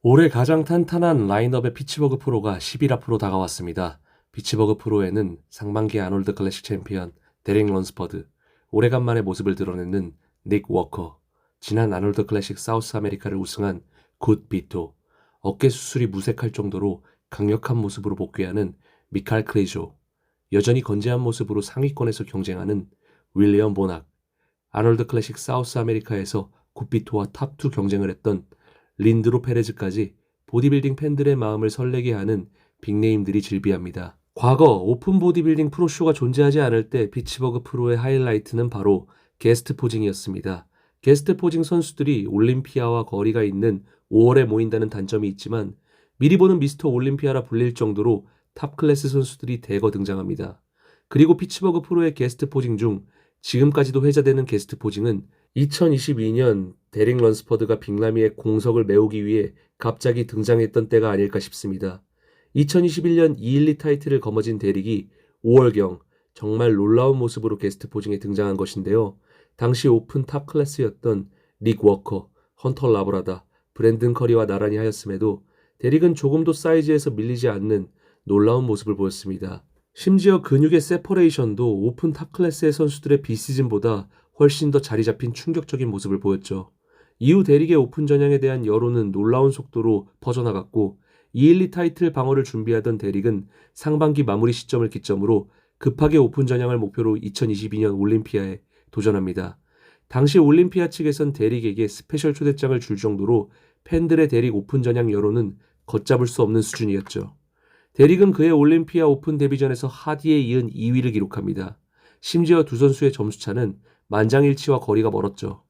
올해 가장 탄탄한 라인업의 피츠버그 프로가 10일 앞으로 다가왔습니다. 피츠버그 프로에는 상반기 아놀드 클래식 챔피언 데릭 런스퍼드, 오래간만에 모습을 드러내는 닉 워커, 지난 아놀드 클래식 사우스 아메리카를 우승한 굿 비토, 어깨 수술이 무색할 정도로 강력한 모습으로 복귀하는 미칼 클리조, 여전히 건재한 모습으로 상위권에서 경쟁하는 윌리엄 보낙, 아놀드 클래식 사우스 아메리카에서 굿 비토와 탑2 경쟁을 했던 린드로 페레즈까지 보디빌딩 팬들의 마음을 설레게 하는 빅네임들이 즐비합니다. 과거 오픈 보디빌딩 프로쇼가 존재하지 않을 때 피츠버그 프로의 하이라이트는 바로 게스트 포징이었습니다. 게스트 포징 선수들이 올림피아와 거리가 있는 5월에 모인다는 단점이 있지만 미리 보는 미스터 올림피아라 불릴 정도로 탑 클래스 선수들이 대거 등장합니다. 그리고 피츠버그 프로의 게스트 포징 중 지금까지도 회자되는 게스트 포징은 2022년 데릭 런스퍼드가 빅라미의 공석을 메우기 위해 갑자기 등장했던 때가 아닐까 싶습니다. 2021년 212 타이틀을 거머쥔 데릭이 5월경 정말 놀라운 모습으로 게스트 포징에 등장한 것인데요. 당시 오픈 탑 클래스였던 닉 워커, 헌터 라브라다, 브랜든 커리와 나란히 하였음에도 데릭은 조금도 사이즈에서 밀리지 않는 놀라운 모습을 보였습니다. 심지어 근육의 세퍼레이션도 오픈 탑 클래스의 선수들의 비시즌보다 훨씬 더 자리 잡힌 충격적인 모습을 보였죠. 이후 데릭의 오픈 전향에 대한 여론은 놀라운 속도로 퍼져나갔고 212 타이틀 방어를 준비하던 데릭은 상반기 마무리 시점을 기점으로 급하게 오픈 전향을 목표로 2022년 올림피아에 도전합니다. 당시 올림피아 측에선 데릭에게 스페셜 초대장을 줄 정도로 팬들의 데릭 오픈 전향 여론은 걷잡을 수 없는 수준이었죠. 데릭은 그의 올림피아 오픈 데뷔전에서 하디에 이은 2위를 기록합니다. 심지어 두 선수의 점수차는 만장일치와 거리가 멀었죠.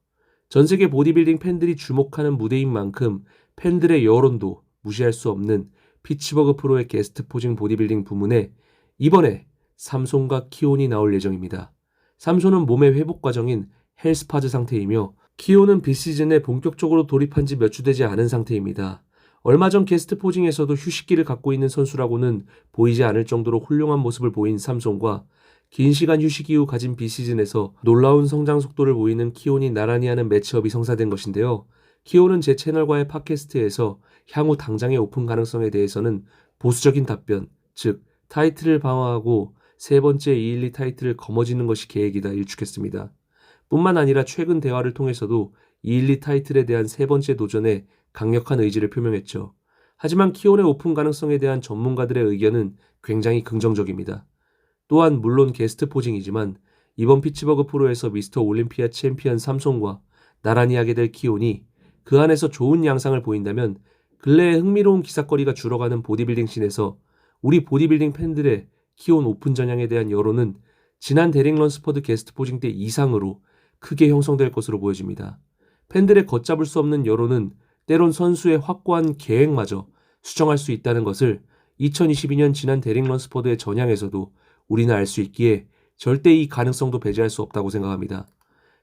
전세계 보디빌딩 팬들이 주목하는 무대인 만큼 팬들의 여론도 무시할 수 없는 피츠버그 프로의 게스트 포징 보디빌딩 부문에 이번에 삼손과 키온이 나올 예정입니다. 삼손은 몸의 회복 과정인 헬스파즈 상태이며 키온은 비시즌에 본격적으로 돌입한 지 몇 주 되지 않은 상태입니다. 얼마 전 게스트 포징에서도 휴식기를 갖고 있는 선수라고는 보이지 않을 정도로 훌륭한 모습을 보인 삼손과 긴 시간 휴식 이후 가진 비시즌에서 놀라운 성장 속도를 보이는 키온이 나란히 하는 매치업이 성사된 것인데요. 키온은 제 채널과의 팟캐스트에서 향후 당장의 오픈 가능성에 대해서는 보수적인 답변, 즉 타이틀을 방어하고 세 번째 212 타이틀을 거머쥐는 것이 계획이다 일축했습니다. 뿐만 아니라 최근 대화를 통해서도 212 타이틀에 대한 세 번째 도전에 강력한 의지를 표명했죠. 하지만 키온의 오픈 가능성에 대한 전문가들의 의견은 굉장히 긍정적입니다. 또한 물론 게스트 포징이지만 이번 피츠버그 프로에서 미스터 올림피아 챔피언 삼손과 나란히 하게 될 키온이 그 안에서 좋은 양상을 보인다면 근래에 흥미로운 기사거리가 줄어가는 보디빌딩 씬에서 우리 보디빌딩 팬들의 키온 오픈 전향에 대한 여론은 지난 데릭 런스퍼드 게스트 포징 때 이상으로 크게 형성될 것으로 보여집니다. 팬들의 걷잡을 수 없는 여론은 때론 선수의 확고한 계획마저 수정할 수 있다는 것을 2022년 지난 데릭 런스퍼드의 전향에서도 우리는 알 수 있기에 절대 이 가능성도 배제할 수 없다고 생각합니다.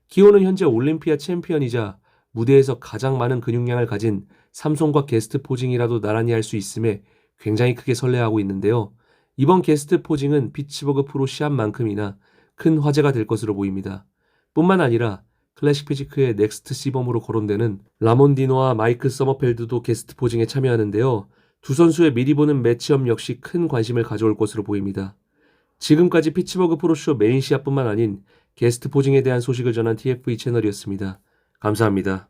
키온은 현재 올림피아 챔피언이자 무대에서 가장 많은 근육량을 가진 삼손과 게스트 포징이라도 나란히 할 수 있음에 굉장히 크게 설레하고 있는데요. 이번 게스트 포징은 피츠버그 프로 시합만큼이나 큰 화제가 될 것으로 보입니다. 뿐만 아니라 클래식 피지크의 넥스트 시범으로 거론되는 라몬디노와 마이클 서머펠드도 게스트 포징에 참여하는데요. 두 선수의 미리 보는 매치업 역시 큰 관심을 가져올 것으로 보입니다. 지금까지 피츠버그 프로쇼 메인 시합뿐만 아닌 게스트 포징에 대한 소식을 전한 TFE 채널이었습니다. 감사합니다.